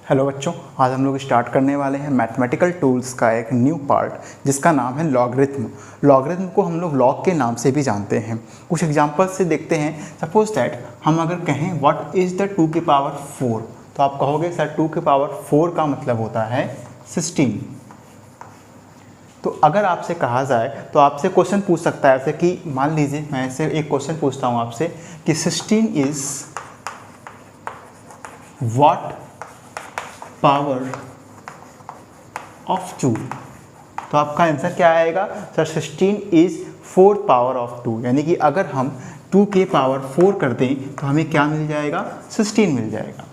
Hello बच्चों, आज हम लोग स्टार्ट करने वाले हैं मैथमेटिकल टूल्स का एक न्यू पार्ट जिसका नाम है लॉगरिथम। लॉगरिथम को हम लोग लॉग के नाम से भी जानते हैं। कुछ एग्जांपल से देखते हैं। सपोज दैट हम अगर कहें व्हाट इज़ द 2 की पावर 4, तो आप कहोगे सर 2 की पावर 4 का मतलब होता है 16। तो अगर आपसे कहा जाए तो आपसे क्वेश्चन पूछ सकता है, ऐसे कि मान लीजिए मैं ऐसे एक क्वेश्चन पूछता हूँ आपसे कि 16 इज़ व्हाट पावर ऑफ 2। तो आपका आंसर क्या आएगा sir? 16 is 4th power of 2। यानी कि अगर हम 2 के पावर 4 कर दें तो हमें क्या मिल जाएगा? 16 मिल जाएगा।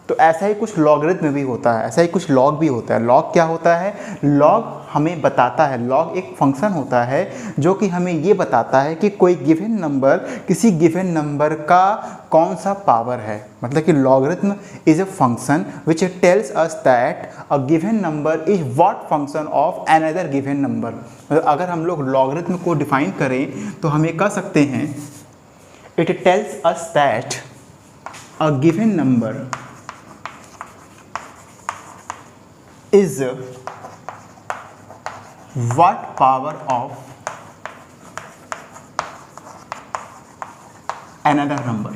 तो ऐसा ही कुछ लॉगरिथम भी होता है, ऐसा ही कुछ लॉग भी होता है। लॉग क्या होता है? लॉग हमें बताता है, लॉग एक फंक्शन होता है जो कि हमें ये बताता है कि कोई गिवन नंबर किसी गिवन नंबर का कौन सा पावर है। मतलब कि logarithm is a function which tells us that a given number is what function of another given number. अगर हम लोग लॉगरिथम को डिफाइन करें तो हम ये कह सकते हैं it tells us that a given number is what power of another number।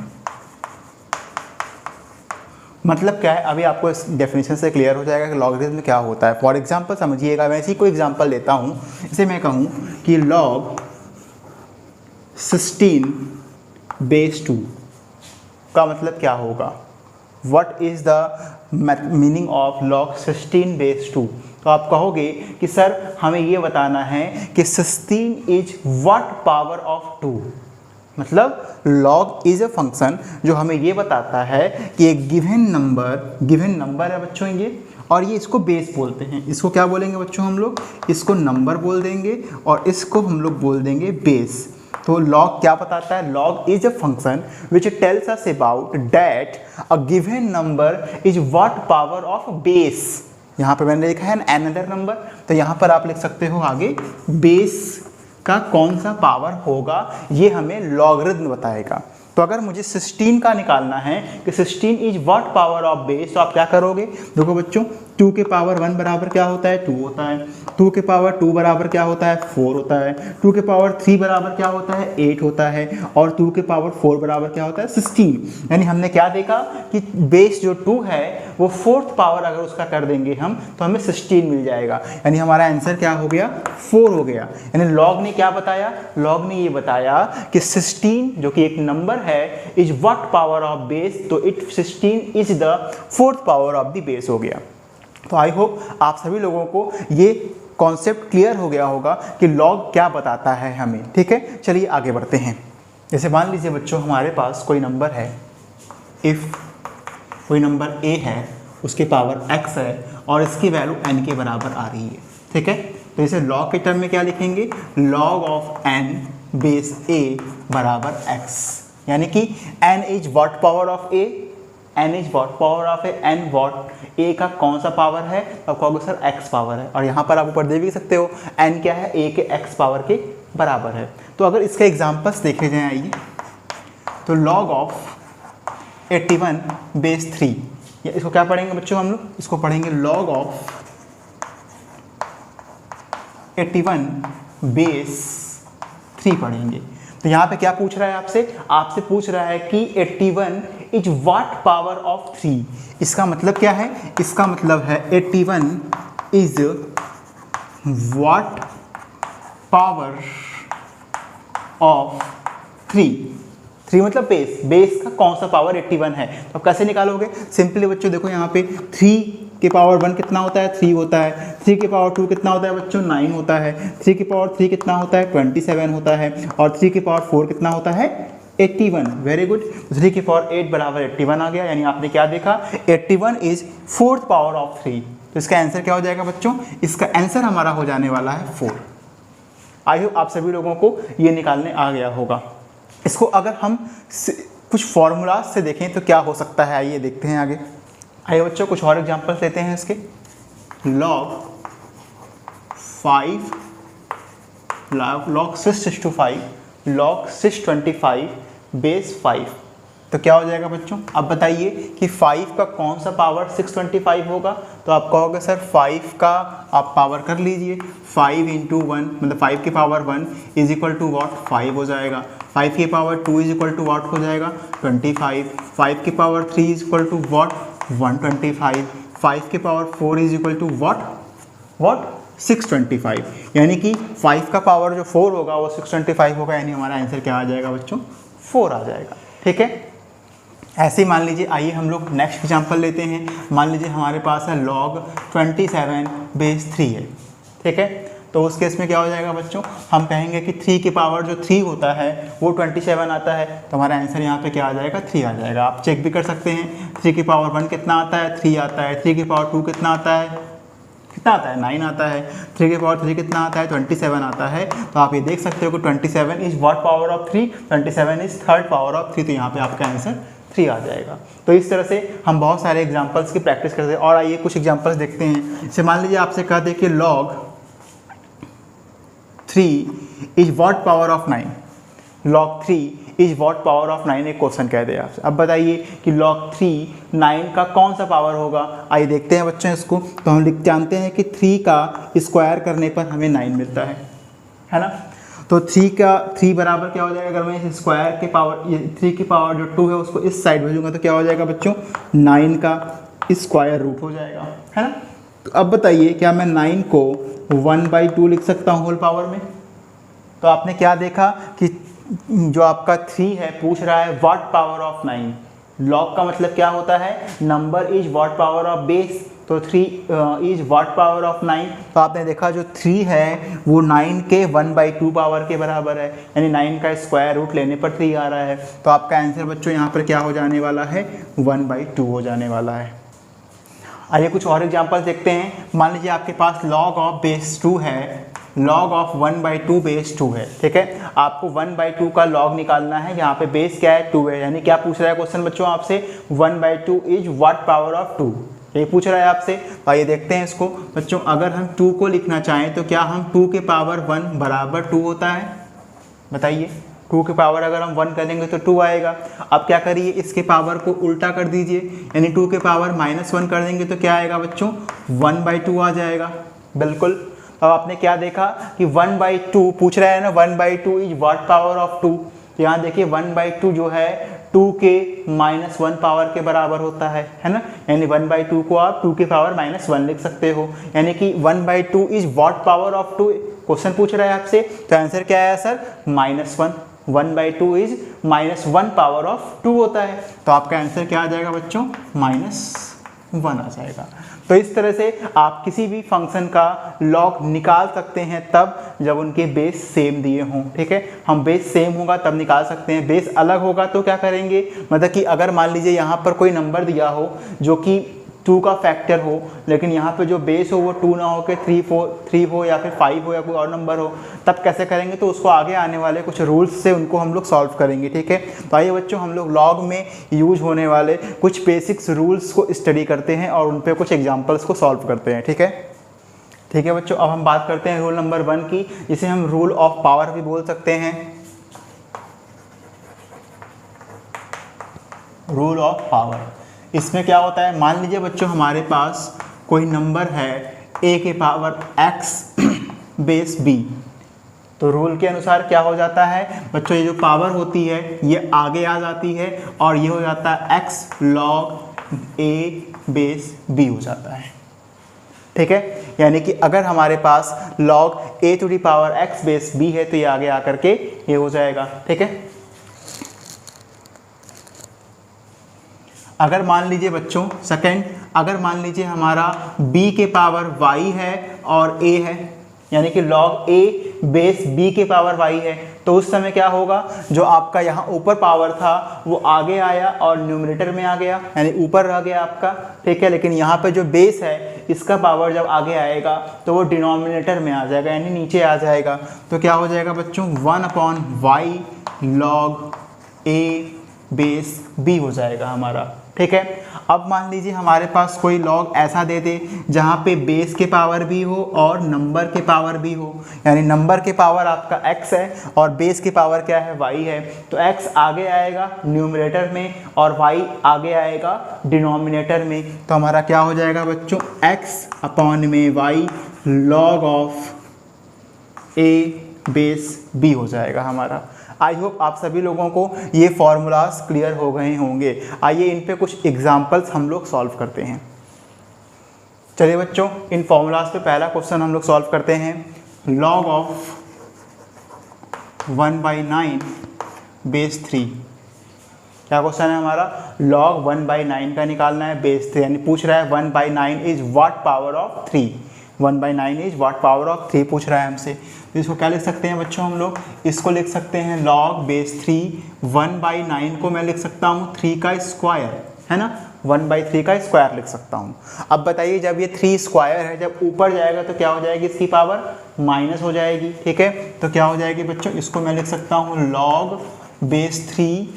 मतलब क्या है? अभी आपको इस डेफिनेशन से क्लियर हो जाएगा कि लॉगरिथम क्या होता है। फॉर एग्जांपल समझिएगा, मैं इसी को एग्जांपल लेता हूँ। इसे मैं कहूँ कि log 16 बेस 2 का मतलब क्या होगा? What is the meaning of log 16 base 2? तो आप कहोगे कि सर हमें ये बताना है कि 16 इज व्हाट पावर ऑफ 2। मतलब log इज अ फंक्शन जो हमें ये बताता है कि एक गिवन नंबर है बच्चों ये, और ये इसको बेस बोलते हैं। इसको क्या बोलेंगे बच्चों? हम लोग इसको नंबर बोल देंगे और इसको हम लोग बोल देंगे बेस। तो log क्या बताता है? log is a function which tells us about that a given number is what power of base। यहाँ पर मैंने लिखा है another number, तो यहाँ पर आप लिख सकते हो आगे बेस का कौन सा पावर होगा, ये हमें लॉगरिथम बताएगा। तो अगर मुझे 16 का निकालना है कि 16 is what power of base, तो आप क्या करोगे? देखो बच्चों, 2 के पावर 1 बराबर क्या होता है? 2 होता है। 2 के पावर 2 बराबर क्या होता है? 4 होता है। 2 के पावर 3 बराबर क्या होता है? 8 होता है। और 2 के पावर 4 बराबर क्या होता है? 16। यानी हमने क्या देखा कि बेस जो 2 है वो 4th पावर अगर उसका कर देंगे हम तो हमें 16 मिल जाएगा। यानी हमारा आंसर क्या हो गया? 4 हो गया। यानी लॉग ने क्या बताया? लॉग ने ये बताया कि 16 जो कि एक नंबर है is what power of base, तो it 16 is the 4th power of the base हो गया। तो आई होप आप सभी लोगों को ये कॉन्सेप्ट क्लियर हो गया होगा कि लॉग क्या बताता है हमें। ठीक है, चलिए आगे बढ़ते हैं। जैसे मान लीजिए बच्चों हमारे पास कोई नंबर है, इफ़ कोई नंबर a है, उसके पावर x है और इसकी वैल्यू n के बराबर आ रही है। ठीक है, तो इसे लॉग के टर्म में क्या लिखेंगे? log of n base a बराबर x। यानी कि n is what power of a, n is what power of A, n what a का कौन सा पावर है? तो कहोगे सर x पावर है। और यहाँ पर आप ऊपर देख भी सकते हो n क्या है? a के x पावर के बराबर है। तो अगर इसके एग्जांपल्स देखे जाएं, आइए, तो log ऑफ 81 बेस 3, या इसको क्या पढ़ेंगे बच्चों हम लोग? इसको पढ़ेंगे log ऑफ 81 बेस 3 पढ़ेंगे। तो यहाँ पे क्या पूछ रहा है आपसे? आपसे पूछ रहा है कि 81 इज व्हाट पावर ऑफ 3। इसका मतलब क्या है? इसका मतलब है 81 इज व्हाट पावर ऑफ 3 मतलब बेस का कौन सा पावर 81 है। तो आप कैसे निकालोगे? सिंपली बच्चों देखो, यहाँ पे 3 के पावर 1 कितना होता है? 3 होता है। 3 के पावर 2 कितना होता है बच्चों? 9 होता है। 3 के पावर 3 कितना होता है? 27 होता है। और 3 के पावर 4 कितना होता है? 81। Very good. 3 के पावर 8 बराबर 81 आ गया। यानी आपने क्या देखा? 81 इज 4th पावर ऑफ 3। तो इसका आंसर क्या हो जाएगा बच्चों? इसका आंसर हमारा हो जाने वाला है 4। आई होप आप सभी लोगों को ये निकालने आ गया होगा। इसको अगर हम कुछ फॉर्मूलाज से देखें तो क्या हो सकता है, आइए देखते हैं आगे। आइए बच्चों कुछ और एग्जांपल्स लेते हैं इसके। log 5 log 6 to 5 log 625 base 5। तो क्या हो जाएगा बच्चों, अब बताइए कि 5 का कौन सा पावर 625 होगा। तो आप कहोगे सर 5 का आप पावर कर लीजिए, 5 इंटू 1 मतलब 5 की power 1 is equal to what 5 हो जाएगा, 5 की power 2 is equal to what हो जाएगा 25, 5 की power 3 is equal to what 125, 5 की power 4 is equal to what 625, यानी कि 5 का पावर जो 4 होगा वो 625 होगा, यानी हमारा आंसर क्या आ जाएगा बच्चों 4 आ जाएगा। ठीक है, ऐसे ही मान लीजिए, आइए हम लोग नेक्स्ट एग्जांपल लेते हैं। मान लीजिए हमारे पास है log 27/3 है। ठीक है, तो उस केस में क्या हो जाएगा बच्चों, हम कहेंगे कि 3 की पावर जो 3 होता है वो 27 आता है, तो हमारा आंसर यहाँ पे क्या आ जाएगा 3 आ जाएगा। आप चेक भी कर सकते हैं 3 की पावर 1 कितना आता है 3 आता है, 3 की पावर 2 कितना आता है 9 आता है, 3 की पावर 3 कितना आता है 27 आता है। तो आप ये देख सकते हो कि 27 is what power of 3, 27 is third power of 3, तो यहाँ पे आपका आंसर 3 आ जाएगा। तो इस तरह से हम बहुत सारे एग्जांपल्स की प्रैक्टिस करते हैं। और आइए कुछ एग्जांपल्स देखते हैं। जैसे मान लीजिए आपसे कह दे कि log 3 is what power of 9, log 3 is what power of 9 एक क्वेश्चन कह दे आपसे। अब बताइए कि log 3 9 का कौन सा पावर होगा। आइए देखते हैं बच्चों इसको। तो हम जानते हैं कि 3 का स्क्वायर करने पर हमें 9 मिलता है ना। तो 3 बराबर क्या हो जाएगा, अगर मैं इस स्क्वायर के पावर 3 की पावर जो 2 है उसको इस साइड भेजूंगा तो क्या हो जाएगा बच्चों 9 का स्क्वायर रूट हो जाएगा, है ना। तो अब बताइए क्या मैं 9 को 1/2 लिख सकता हूँ होल पावर में। तो आपने क्या देखा कि जो आपका 3 है पूछ रहा है व्हाट पावर ऑफ 9, लॉग का मतलब क्या होता है number is what power of base, तो 3 इज व्हाट पावर ऑफ 9। तो आपने देखा जो 3 है वो 9 के 1/2 पावर के बराबर है, यानी 9 का स्क्वायर रूट लेने पर 3 आ रहा है। तो आपका आंसर बच्चों यहाँ पर क्या हो जाने वाला है 1/2 हो जाने वाला है। आइए कुछ और एग्जांपल्स देखते हैं। मान लीजिए आपके पास log ऑफ बेस 2 है, log ऑफ 1/2 बेस 2 है। ठीक है, आपको 1/2 का log निकालना है। यहाँ पे बेस क्या है 2 है, यानी क्या पूछ रहा है क्वेश्चन बच्चों आपसे 1/2 इज व्हाट पावर ऑफ 2, ये पूछ रहा है आपसे। तो आइए देखते हैं इसको बच्चों। अगर हम 2 को लिखना चाहें तो क्या हम 2 के पावर 1 बराबर 2 होता है, बताइए। 2 के पावर अगर हम 1 करेंगे तो 2 आएगा। अब क्या करिए इसके पावर को उल्टा कर दीजिए, यानी 2 के पावर -1 कर देंगे तो क्या आएगा बच्चों 1/2 आ जाएगा। बिल्कुल। अब आपने क्या देखा कि 1/2 पूछ रहा है ना, 1/2 इज व्हाट पावर ऑफ 2। तो यहाँ देखिए 1/2 जो है 2 के -1 पावर के बराबर होता है ना, यानी 1/2 को आप 2 के पावर -1 लिख सकते हो, यानी कि 1/2 is what power of 2 question पूछ रहा है आपसे। तो आंसर क्या है सर -1, 1/2 इज -1 पावर ऑफ 2 होता है। तो आपका आंसर क्या आ जाएगा बच्चों -1 आ जाएगा। तो इस तरह से आप किसी भी फंक्शन का लॉग निकाल सकते हैं तब जब उनके बेस सेम दिए हों। ठीक है, हम बेस सेम होगा तब निकाल सकते हैं, बेस अलग होगा तो क्या करेंगे, मतलब कि अगर मान लीजिए यहाँ पर कोई नंबर दिया हो जो कि 2 का फैक्टर हो, लेकिन यहाँ पे जो बेस हो वो 2 ना हो के 3 हो या फिर 5 हो या कोई और नंबर हो, तब कैसे करेंगे, तो उसको आगे आने वाले कुछ रूल्स से उनको हम लोग सॉल्व करेंगे। ठीक है, तो आइए बच्चों हम लोग लॉग में यूज होने वाले कुछ बेसिक्स रूल्स को स्टडी करते हैं और उन पर कुछ एग्जाम्पल्स को सॉल्व करते हैं। ठीक है बच्चों, अब हम बात करते हैं रूल नंबर 1 की, जिसे हम रूल ऑफ पावर भी बोल सकते हैं। रूल ऑफ पावर, इसमें क्या होता है, मान लीजिए बच्चों हमारे पास कोई नंबर है a के पावर x बेस b। तो रूल के अनुसार क्या हो जाता है बच्चों, ये जो पावर होती है ये आगे आ जाती है और ये हो जाता है x log a base b हो जाता है। ठीक है, यानी कि अगर हमारे पास log a to the power x base b है तो ये आगे आकर के ये हो जाएगा। ठीक है, अगर मान लीजिए बच्चों सेकंड, अगर मान लीजिए हमारा b के पावर y है और a है, यानी कि log a बेस b के पावर y है, तो उस समय क्या होगा, जो आपका यहाँ ऊपर पावर था वो आगे आया और न्यूमरेटर में आ गया, यानी ऊपर रह गया आपका। ठीक है, लेकिन यहाँ पे जो बेस है इसका पावर जब आगे आएगा तो वो डिनोमिनेटर में आ जाएगा, यानी नीचे आ जाएगा। तो क्या हो जाएगा बच्चों 1/y log a base b हो जाएगा हमारा। ठीक है। अब मान लीजिए हमारे पास कोई लॉग ऐसा दे दे जहाँ पे बेस के पावर भी हो और नंबर के पावर भी हो, यानी नंबर के पावर आपका x है और बेस के पावर क्या है, y है। तो x आगे आएगा न्यूमरेटर में और y आगे आएगा डिनोमिनेटर में। तो हमारा क्या हो जाएगा बच्चों, x अपॉन में y log of a base b हो जाएगा हमारा। आई होप आप सभी लोगों को ये फॉर्मूलाज क्लियर हो गए होंगे। आइए इन पे कुछ एग्जांपल्स हम लोग सॉल्व करते हैं। चलिए बच्चों, इन फॉर्मूलाज पे पहला क्वेश्चन हम लोग सॉल्व करते हैं। Log of 1/9 base 3। क्या क्वेश्चन है हमारा, लॉग 1/9 का निकालना है बेस 3, यानी पूछ रहा है 1/9 is what power of 3। 1/9 is what power of 3 पूछ रहा है हमसे। तो इसको क्या लिख सकते हैं बच्चों हम लोग, इसको लिख सकते हैं लॉग बेस 3। 1/9 को मैं लिख सकता हूँ 3 का स्क्वायर, है ना, 1/3 का स्क्वायर लिख सकता हूँ। अब बताइए जब ये 3 स्क्वायर है, जब ऊपर जाएगा तो क्या हो जाएगी, इसकी पावर माइनस हो जाएगी। ठीक है, तो क्या हो जाएगी बच्चों, इसको मैं लिख सकता हूँ लॉग बेस 3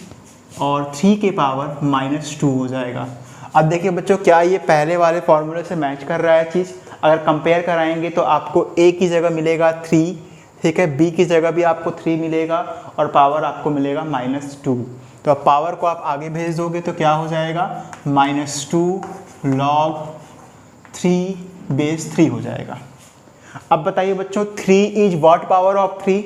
और 3 के पावर -2 हो जाएगा। अब देखिए बच्चों, क्या ये पहले वाले फॉर्मूले से मैच कर रहा है चीज़। अगर कंपेयर कराएंगे तो आपको a की जगह मिलेगा 3, ठीक है, b की जगह भी आपको 3 मिलेगा और पावर आपको मिलेगा -2। तो अब पावर को आप आगे भेज दोगे तो क्या हो जाएगा, -2 log 3 बेस 3 हो जाएगा। अब बताइए बच्चों, 3 इज व्हाट पावर ऑफ 3।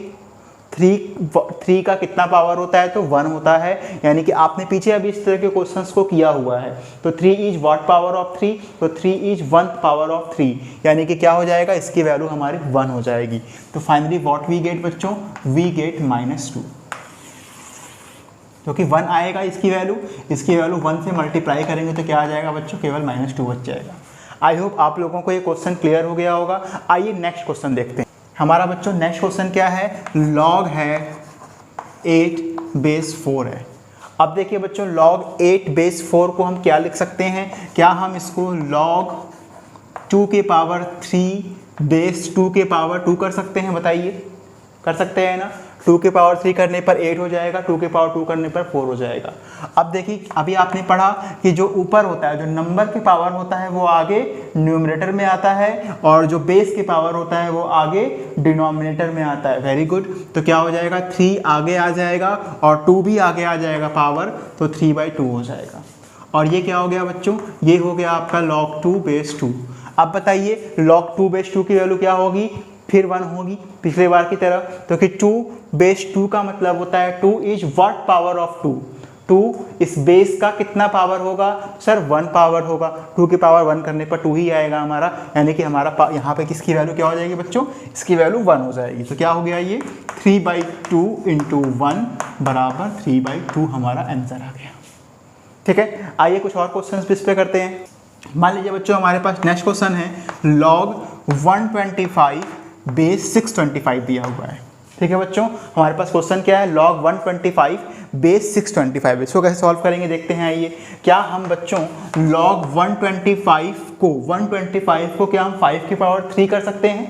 3 का कितना पावर होता है, तो 1 होता है, यानी कि आपने पीछे अभी इस तरह के क्वेश्चंस को किया हुआ है। तो 3 इज व्हाट पावर ऑफ 3, तो 3 इज 1 पावर ऑफ 3, यानी कि क्या हो जाएगा, इसकी वैल्यू हमारी 1 हो जाएगी। तो फाइनली व्हाट वी गेट बच्चों, वी गेट -2, क्योंकि 1 आएगा इसकी वैल्यू 1 से मल्टीप्लाई करेंगे तो क्या आ जाएगा बच्चों, केवल -2 बच जाएगा। आई होप आप लोगों को ये क्वेश्चन क्लियर हो गया होगा। आइए नेक्स्ट क्वेश्चन देखते हैं। हमारा बच्चों नेक्स्ट क्वेश्चन क्या है, लॉग है 8 बेस 4 है। अब देखिए बच्चों, लॉग 8 बेस 4 को हम क्या लिख सकते हैं, क्या हम इसको लॉग 2 के पावर 3 बेस 2 के पावर 2 कर सकते हैं, बताइए, कर सकते हैं ना। 2 के पावर 3 करने पर 8 हो जाएगा, 2 के पावर 2 करने पर 4 हो जाएगा। अब देखिए, अभी आपने पढ़ा कि जो ऊपर होता है, जो नंबर के पावर होता है वो आगे न्यूमरेटर में आता है और जो बेस के पावर होता है वो आगे डिनोमिनेटर में आता है। Very good. तो क्या हो जाएगा, 3 आगे आ जाएगा और 2 भी आगे आ जाएगा पावर, तो 3/2 हो जाएगा। और ये क्या हो गया बच्चों, ये हो गया आपका log 2 बेस 2। अब बताइए log 2 बेस 2 की वैल्यू क्या होगी, फिर 1 होगी पिछले बार की तरह। तो कि 2 बेस 2 का मतलब होता है 2 इज व्हाट पावर ऑफ 2। 2 इस बेस का कितना पावर होगा, सर 1 पावर होगा। 2 की पावर 1 करने पर 2 ही आएगा हमारा, यानी कि हमारा यहाँ पे किसकी वैल्यू क्या हो जाएगी बच्चों, इसकी वैल्यू 1 हो जाएगी। तो क्या हो गया, ये 3/2 × 1 बराबर 3/2 हमारा आंसर आ गया। ठीक है, आइए कुछ और क्वेश्चन इस पे करते हैं। मान लीजिए बच्चों, हमारे पास नेक्स्ट क्वेश्चन है लॉग 125 बेस 625 दिया हुआ है। ठीक है बच्चों, हमारे पास क्वेश्चन क्या है, लॉग 125 बेस 625। इसको कैसे सॉल्व करेंगे देखते हैं। आइए, क्या हम बच्चों लॉग 125 को क्या हम 5 की पावर 3 कर सकते हैं।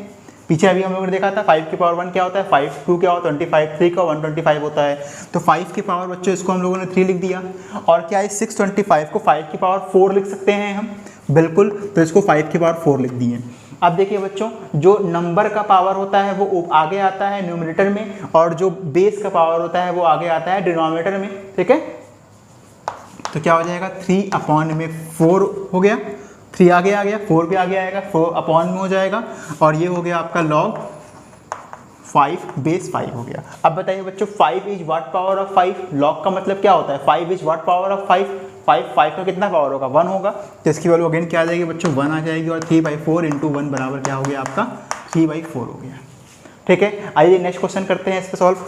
पीछे अभी हम लोगों ने देखा था 5 की पावर 1 क्या होता है, 5 2 क्या होता है 25, 3 का 125 होता है। तो 5 की पावर बच्चों इसको हम लोगों ने 3 लिख दिया। और क्या इस 625 को 5 की पावर 4 लिख सकते हैं हम, बिल्कुल। तो इसको 5 की पावर 4 लिख दिए। अब देखिए बच्चों, जो नंबर का पावर होता है वो आगे आता है न्यूमरेटर में और जो बेस का पावर होता है वो आगे आता है डिनोमिनेटर में। ठीक है, तो क्या हो जाएगा, 3/4 हो गया, 3 आगे आ गया, 4 भी आगे आएगा, 4 में हो जाएगा। और ये हो गया आपका log 5 बेस 5 हो गया। अब बताइए बच्चों, 5 is what power of 5। log का मतलब क्या होता है, 5 इज व्हाट पावर ऑफ 5। 5 का कितना पावर होगा, 1 होगा। तो इसकी वैल्यू अगेन क्या आ जाएगी बच्चों, 1 आ जाएगी। और 3/4 × 1 बराबर क्या हो गया आपका, 3/4 हो गया। ठीक है, आइए नेक्स्ट क्वेश्चन करते हैं इस पे सॉल्व।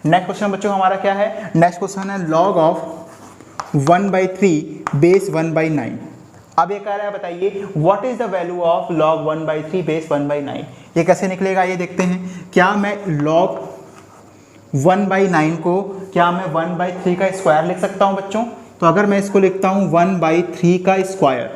नेक्स्ट क्वेश्चन बच्चों हमारा क्या है, नेक्स्ट क्वेश्चन है log ऑफ 1/3 बेस 1/9। अब ये कह रहा है, बताइए what is the value of log 1/3 base 1/9। ये कैसे निकलेगा, ये देखते हैं। क्या मैं log 1/9 को क्या मैं 1/3 का स्क्वायर लिख सकता हूँ बच्चों। तो अगर मैं इसको लिखता हूँ 1/3 का स्क्वायर,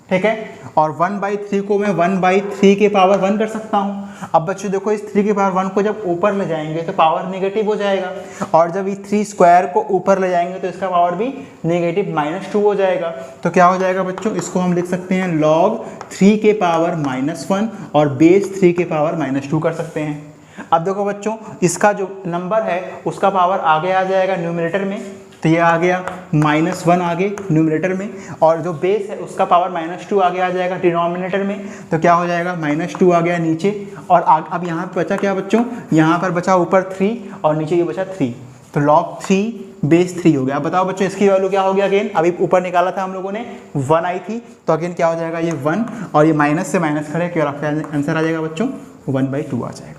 ठीक है, और 1/3 को मैं 1/3 के पावर 1 कर सकता हूँ। अब बच्चों देखो इस 3 के पावर 1 को जब ऊपर ले जाएंगे तो पावर नेगेटिव हो जाएगा, और जब इस 3 स्क्वायर को ऊपर ले जाएंगे तो इसका पावर भी नेगेटिव -2 हो जाएगा। तो क्या हो जाएगा बच्चों, इसको हम लिख सकते हैं log 3 के पावर -1 और बेस 3 के पावर -2 कर सकते हैं। अब देखो बच्चों इसका जो नंबर है उसका पावर आगे आ जाएगा न्यूमरेटर में, तो ये आ गया -1 आगे न्यूमरेटर में, और जो बेस है उसका पावर -2 आगे आ जाएगा डिनोमिनेटर में, तो क्या हो जाएगा -2 आ गया नीचे, और अब यहाँ पर बचा क्या बच्चों, यहाँ पर बचा ऊपर 3 और नीचे ये बचा 3, तो log 3 बेस 3 हो गया। अब बताओ बच्चों इसकी वैल्यू क्या हो गया, अगेन अभी ऊपर निकाला था हम लोगों ने 1 आई थी, तो अगेन क्या हो जाएगा ये 1 और ये माइनस से माइनस खड़े क्या आंसर आ जाएगा बच्चों 1/2 आ जाएगा।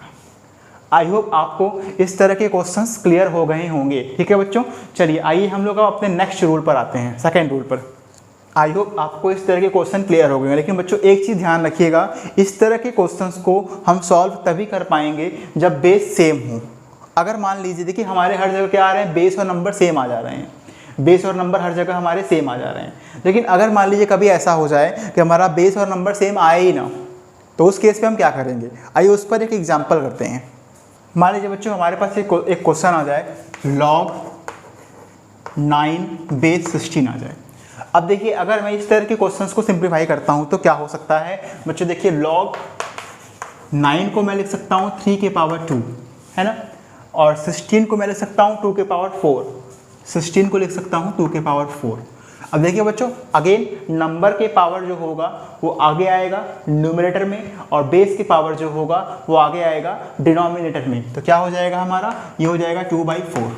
आई होप आपको इस तरह के क्वेश्चंस क्लियर हो गए होंगे, ठीक है बच्चों। चलिए आइए हम लोग अपने नेक्स्ट रूल पर आते हैं, सेकंड रूल पर। आई होप आपको इस तरह के क्वेश्चन क्लियर हो गए, लेकिन बच्चों एक चीज़ ध्यान रखिएगा, इस तरह के क्वेश्चंस को हम सॉल्व तभी कर पाएंगे जब बेस सेम हो। अगर मान लीजिए देखिए हमारे हर जगह क्या आ रहे हैं, बेस और नंबर सेम आ जा रहे हैं, बेस और नंबर हर जगह हमारे सेम आ जा रहे हैं, लेकिन अगर मान लीजिए कभी ऐसा हो जाए कि हमारा बेस और नंबर सेम आए ही ना, तो उस केस पे हम क्या करेंगे, आइए उस पर एक एग्जाम्पल करते हैं। मान लीजिए बच्चों हमारे पास एक क्वेश्चन आ जाए log 9 बेस 16 आ जाए। अब देखिए अगर मैं इस तरह के क्वेश्चंस को सिंप्लीफाई करता हूं तो क्या हो सकता है बच्चों, देखिए log 9 को मैं लिख सकता हूं 3 के पावर 2 है ना, और 16 को मैं लिख सकता हूं 2 के पावर 4, 16 को लिख सकता हूं 2 के पावर 4। अब देखिए बच्चों अगेन नंबर के पावर जो होगा वो आगे आएगा न्यूमरेटर में, और बेस की पावर जो होगा वो आगे आएगा डिनोमिनेटर में, तो क्या हो जाएगा हमारा, ये हो जाएगा 2/4,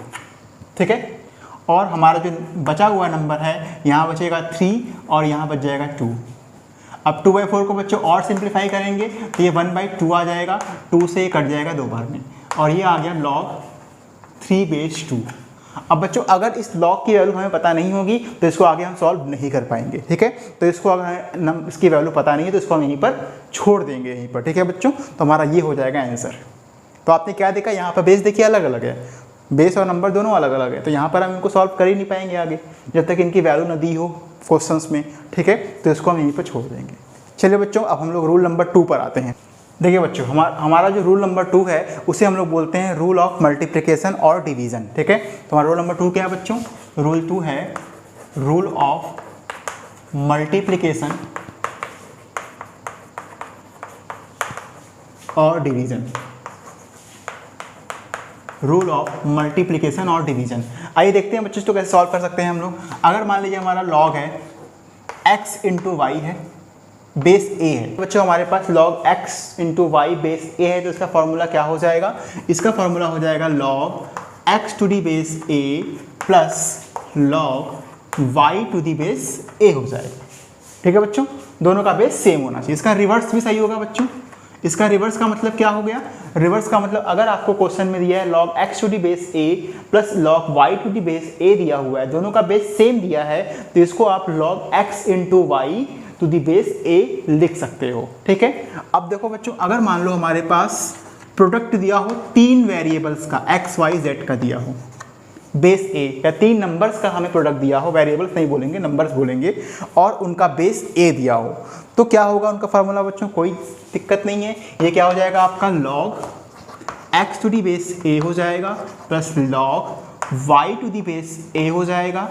ठीक है। और हमारा जो बचा हुआ नंबर है यहाँ बचेगा 3 और यहाँ बच जाएगा 2। अब 2/4 को बच्चों और सिंप्लीफाई करेंगे तो ये 1/2 आ जाएगा, 2 से कट जाएगा 2 बार में, और ये आ गया log 3 बेस 2। अब बच्चों अगर इस लॉग की वैल्यू हमें पता नहीं होगी तो इसको आगे हम सॉल्व नहीं कर पाएंगे, ठीक है। तो इसको अगर इसकी वैल्यू पता नहीं है तो इसको हम यहीं पर छोड़ देंगे यहीं पर, ठीक है बच्चों। तो हमारा ये हो जाएगा आंसर। तो आपने क्या देखा, यहाँ पर बेस देखिए अलग अलग है, बेस और नंबर दोनों अलग अलग है, तो यहाँ पर हम इनको सॉल्व कर ही नहीं पाएंगे आगे जब तक इनकी वैल्यू न दी हो क्वेश्चंस में, ठीक है। तो इसको हम यहीं पर छोड़ देंगे। चलिए बच्चों अब हम लोग रूल नंबर 2 पर आते हैं। देखिए बच्चों हमारा जो रूल नंबर 2 है उसे हम लोग बोलते हैं रूल ऑफ मल्टीप्लिकेशन और डिवीज़न, ठीक है। तो हमारा रूल नंबर 2 क्या है बच्चों, रूल 2 है रूल ऑफ मल्टीप्लिकेशन और डिवीज़न, रूल ऑफ मल्टीप्लिकेशन और डिवीज़न। आइए देखते हैं बच्चों इसको कैसे सॉल्व कर सकते हैं हम लोग। अगर मान लीजिए हमारा लॉग है x × y है, बेस a है बच्चों, हमारे पास log x × y base a है, तो इसका फॉर्मूला क्या हो जाएगा, इसका फॉर्मूला हो जाएगा log x to the base a प्लस log y to the base a हो जाएगा, ठीक है बच्चों। दोनों का बेस सेम होना चाहिए, इसका रिवर्स भी सही होगा बच्चों। इसका रिवर्स का मतलब क्या हो गया, रिवर्स का मतलब अगर आपको क्वेश्चन में दिया है log x to the base a प्लस log y to the base a दिया हुआ है, दोनों का बेस सेम दिया है, तो इसको आप log x × y to the base a लिख सकते हो, ठीक है। अब देखो बच्चों अगर मान लो हमारे पास प्रोडक्ट दिया हो 3 वेरिएबल्स का x y z का दिया हो, बेस a या 3 नंबर्स का हमें प्रोडक्ट दिया हो, वेरिएबल्स नहीं बोलेंगे नंबर्स बोलेंगे, और उनका बेस a दिया हो, तो क्या होगा उनका फार्मूला बच्चों, कोई दिक्कत नहीं है। ये क्या हो जाएगा आपका log x to the base a हो जाएगा plus log y to the base a हो जाएगा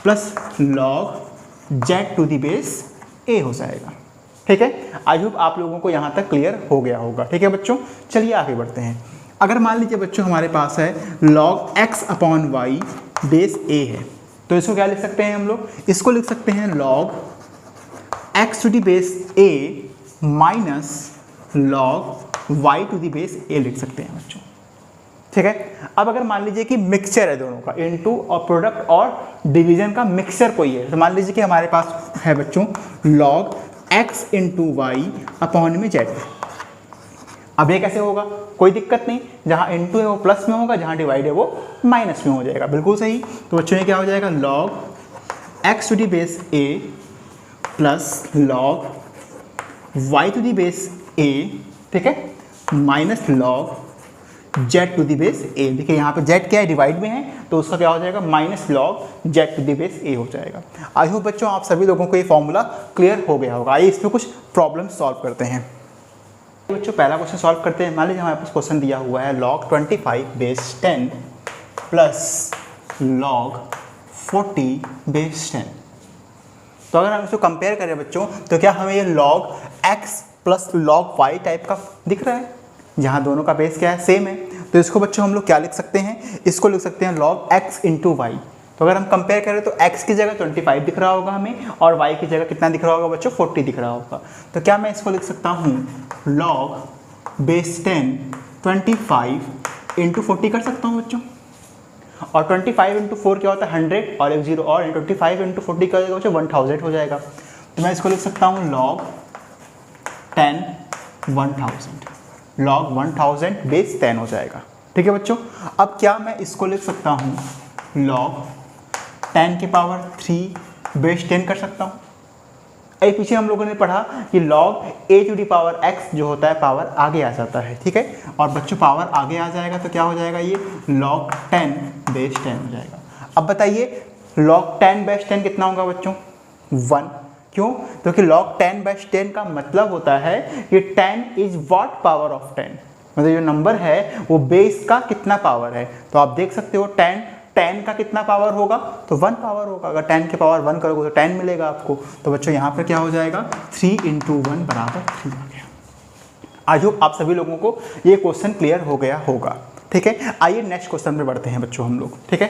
plus log z to the base a हो जाएगा, ठीक है। आई होप आप लोगों को यहाँ तक क्लियर हो गया होगा, ठीक है बच्चों। चलिए आगे बढ़ते हैं। अगर मान लीजिए बच्चों हमारे पास है log x/y बेस a है, तो इसको क्या लिख सकते हैं हम लोग, इसको लिख सकते हैं log x to the base a माइनस log y to the base a लिख सकते हैं बच्चों, ठीक है। अब अगर मान लीजिए कि मिक्सचर है दोनों का, इनटू और प्रोडक्ट और डिवीजन का मिक्सचर कोई है, तो मान लीजिए कि हमारे पास है बच्चों log x × y अपॉन में z। अब ये कैसे होगा, कोई दिक्कत नहीं, जहाँ इनटू है वो प्लस में होगा, जहाँ डिवाइड है वो माइनस में हो जाएगा, बिल्कुल सही। तो बच्चों ये क्या हो जाएगा, log x to the base a प्लस log y to the base a, ठीक है, minus log z to the base a। देखिए यहाँ पे z क्या है, डिवाइड में है, तो उसका क्या हो जाएगा, minus log z to the base a हो जाएगा। आई होप बच्चों आप सभी लोगों को ये फॉर्मूला क्लियर हो गया होगा। आइए इसमें कुछ प्रॉब्लम सॉल्व करते हैं। बच्चों पहला क्वेश्चन सॉल्व करते हैं। मान लीजिए हमारे पास क्वेश्चन दिया हुआ है log 25 base 10 plus log 40 base 10। तो अगर हम इसको कंपेयर करें बच्चों तो क्या हमें ये log x plus log y type का दिख रहा है, जहाँ दोनों का बेस क्या है, सेम है। तो इसको बच्चों हम लोग क्या लिख सकते हैं, इसको लिख सकते हैं log x इंटू वाई। तो अगर हम कंपेयर करें तो x की जगह 25 दिख रहा होगा हमें और y की जगह कितना दिख रहा होगा बच्चों, 40 दिख रहा होगा। तो क्या मैं इसको लिख सकता हूँ log बेस 10 25 इंटू 40 कर सकता हूँ बच्चों। और 25 इंटू 4 क्या होता है 100 और एक जीरो और 25 इंटू 40 का बच्चों 1000 हो जाएगा। तो मैं इसको लिख सकता हूँ log 10 1000 log 1000 बेस 10 हो जाएगा। ठीक है बच्चों। अब क्या मैं इसको लिख सकता हूँ log 10 की पावर 3 बेस 10 कर सकता हूँ। अरे पीछे हम लोगों ने पढ़ा कि log a to the power x जो होता है पावर आगे आ जाता है, ठीक है। और बच्चों पावर आगे आ जाएगा तो क्या हो जाएगा, ये log 10 बेस 10 हो जाएगा। अब बताइए log 10 बेस 10 कितना होगा बच्चों, 1। क्यों, क्योंकि log 10 बेस 10 का मतलब होता है कि 10 इज व्हाट पावर ऑफ 10, मतलब जो नंबर है वो बेस का कितना पावर है। तो आप देख सकते हो 10 का कितना पावर होगा, तो 1 पावर होगा। अगर 10 के पावर 1 करोगे तो 10 मिलेगा आपको। तो बच्चों यहाँ पर क्या हो जाएगा, 3 इंटू 1 बराबर 3 आ गया। आई होप आप सभी लोगों को ये क्वेश्चन क्लियर हो गया होगा। ठीक है, आइए नेक्स्ट क्वेश्चन पे बढ़ते हैं बच्चों हम लोग। ठीक है,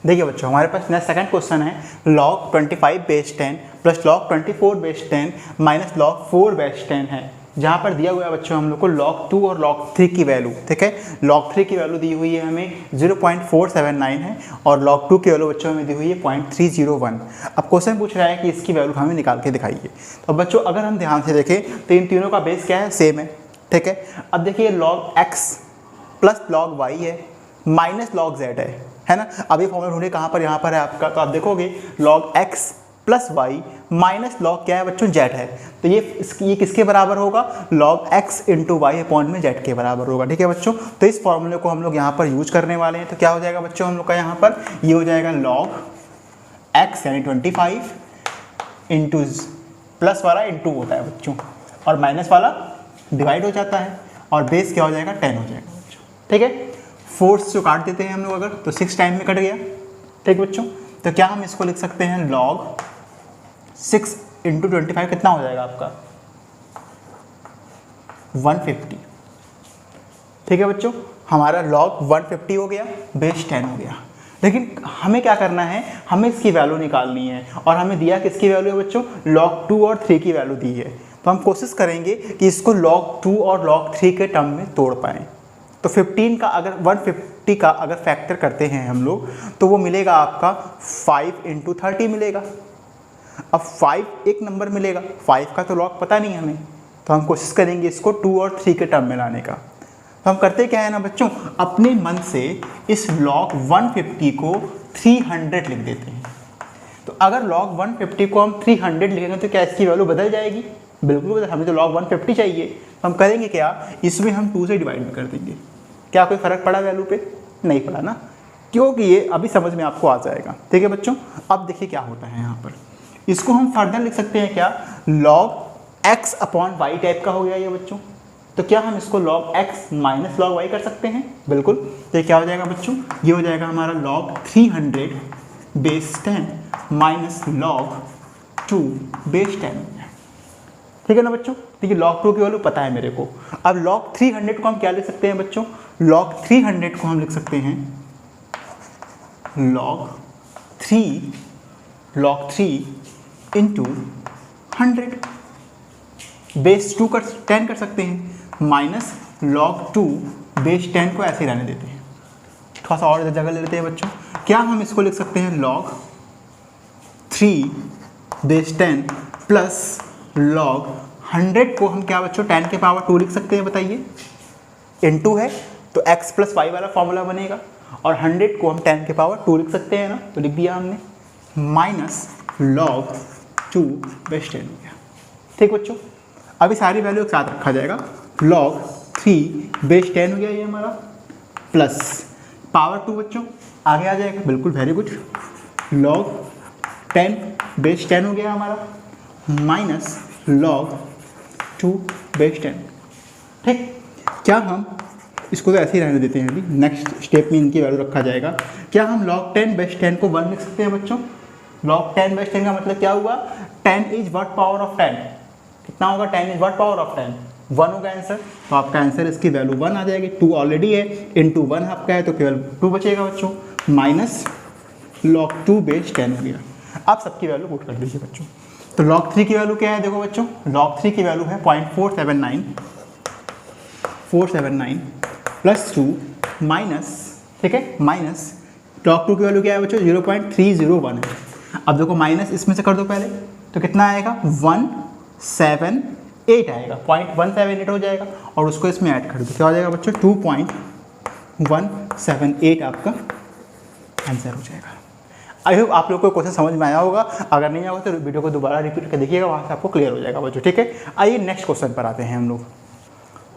देखिए बच्चों हमारे पास नेक्स्ट सेकंड क्वेश्चन है log 25 base 10 plus log 24 base 10 minus log 4 base 10 है, जहाँ पर दिया हुआ है बच्चों हम लोग को log 2 और log 3 की वैल्यू। ठीक है, log 3 की वैल्यू दी हुई है हमें 0.479 है और log 2 की वैल्यू बच्चों हमें दी हुई है 0.301। अब क्वेश्चन पूछ रहा है कि इसकी वैल्यू हमें निकाल के दिखाइए। तो बच्चों अगर हम ध्यान से देखें तो इन तीनों का बेस क्या है, सेम है। ठीक है, अब देखिए log x plus log y है माइनस log z है ना। अब ये फॉर्मूला ढूंढे कहाँ पर, यहाँ पर है आपका। तो आप देखोगे log x plus Y minus log क्या है बच्चों, z है। तो ये किसके बराबर होगा, log x into Y upon में z के बराबर होगा। ठीक है बच्चों, तो इस फॉर्मूले को हम लोग यहाँ पर यूज करने वाले हैं। तो क्या हो जाएगा बच्चों हम लोग का यहाँ पर, ये हो जाएगा log x यानी 25 इंटू प्लस वाला इंटू होता है बच्चों और माइनस वाला डिवाइड हो जाता है और बेस क्या हो जाएगा, 10 हो जाएगा बच्चों। ठीक है, 4 से काट देते हैं हम लोग अगर, तो 6 टाइम में कट गया। ठीक बच्चों, तो क्या हम इसको लिख सकते हैं log 6 इंटू 25 कितना हो जाएगा आपका, 150। ठीक है बच्चों, हमारा log 150 हो गया, बेस 10 हो गया। लेकिन हमें क्या करना है, हमें इसकी वैल्यू निकालनी है और हमें दिया किसकी वैल्यू है बच्चों, log 2 और 3 की वैल्यू दी है। तो हम कोशिश करेंगे कि इसको log 2 और log 3 के टर्म में तोड़ पाएँ। तो 15 का अगर 150 का अगर फैक्टर करते हैं हम लोग तो वो मिलेगा आपका 5 इंटू 30 मिलेगा। अब 5 एक नंबर मिलेगा, 5 का तो लॉग पता नहीं हमें, तो हम कोशिश करेंगे इसको 2 और 3 के टर्म में लाने का। तो हम करते क्या है ना बच्चों, अपने मन से इस log 150 को 300 लिख देते हैं। तो अगर log 150 को हम 300 लिखेंगे तो क्या इसकी वैल्यू बदल जाएगी, बिल्कुल बदल। हमें तो log 150 चाहिए, तो हम करेंगे क्या, इसमें हम 2 से डिवाइड कर देंगे। क्या कोई फर्क पड़ा वैल्यू पे, नहीं पड़ा ना, क्योंकि ये अभी समझ में आपको आ जाएगा। ठीक है बच्चों, अब देखिए क्या होता है यहाँ पर, इसको हम फर्दर लिख सकते हैं क्या, log x upon Y type का हो गया ये बच्चों। तो क्या हम इसको log x minus log y कर सकते हैं, बिल्कुल। तो क्या हो जाएगा बच्चों, ये हो जाएगा हमारा log 300 base 10 minus log 2 base 10। ठीक है ना बच्चों, देखिए log 2 की वैल्यू पता है मेरे को। अब log 300 को हम क्या लिख सकते हैं बच्चों, log 300 को हम लिख सकते हैं log 3 इंटू 100 बेस 2 कर 10 कर सकते हैं माइनस log 2 बेस 10 को ऐसे रहने देते हैं। थोड़ा सा और जगह ले लेते हैं बच्चों, क्या हम इसको लिख सकते हैं log 3 बेस 10 प्लस log 100 को हम क्या बच्चों 10 के पावर 2 लिख सकते हैं, बताइए। इनटू है तो x प्लस वाई वाला फॉर्मूला बनेगा और 100 को हम 10 के पावर 2 लिख सकते हैं ना, तो लिख दिया हमने माइनस log 2 बेस 10 हो गया। ठीक बच्चों, अभी सारी वैल्यू एक साथ रखा जाएगा, log 3 बेस 10 हो गया ये हमारा, प्लस पावर 2 बच्चों आगे आ जाएगा, बिल्कुल वेरी गुड, log 10 बेस 10 हो गया हमारा माइनस log 2 बेस 10। ठीक, क्या हम इसको तो ऐसे ही रहने देते हैं, अभी नेक्स्ट स्टेप में इनकी वैल्यू रखा जाएगा। क्या हम log 10 बेस 10 को 1 लिख सकते हैं बच्चों? log 10 बेस 10 का मतलब क्या हुआ? 10 इज व्हाट पावर ऑफ 10? कितना होगा? 10 इज व्हाट पावर ऑफ 10? 1 होगा आंसर। तो आपका आंसर इसकी वैल्यू 1 आ जाएगी। 2 ऑलरेडी है, इंटू 1 आपका है तो केवल 2 बचेगा बच्चों, माइनस log 2 बेस 10 हो गया। आप सबकी वैल्यू पुट कर दीजिए बच्चों। तो log 3 की वैल्यू क्या है? देखो बच्चों, log 3 की वैल्यू है 0.479 प्लस 2 माइनस, ठीक है, माइनस log 2 की वैल्यू क्या है बच्चों? 0.301 है। अब देखो माइनस इसमें से कर दो पहले, तो कितना आएगा? 178 आएगा, 0.178 हो जाएगा, और उसको इसमें ऐड कर दो, क्या हो जाएगा बच्चों? 2.178 आपका आंसर हो जाएगा। आई होप आप लोग को क्वेश्चन समझ में आया होगा। अगर नहीं आया होगा तो वीडियो को दोबारा रिपीट करके देखिएगा, वहाँ से आपको क्लियर हो जाएगा बच्चों, ठीक है। आइए नेक्स्ट क्वेश्चन पर आते हैं हम लोग।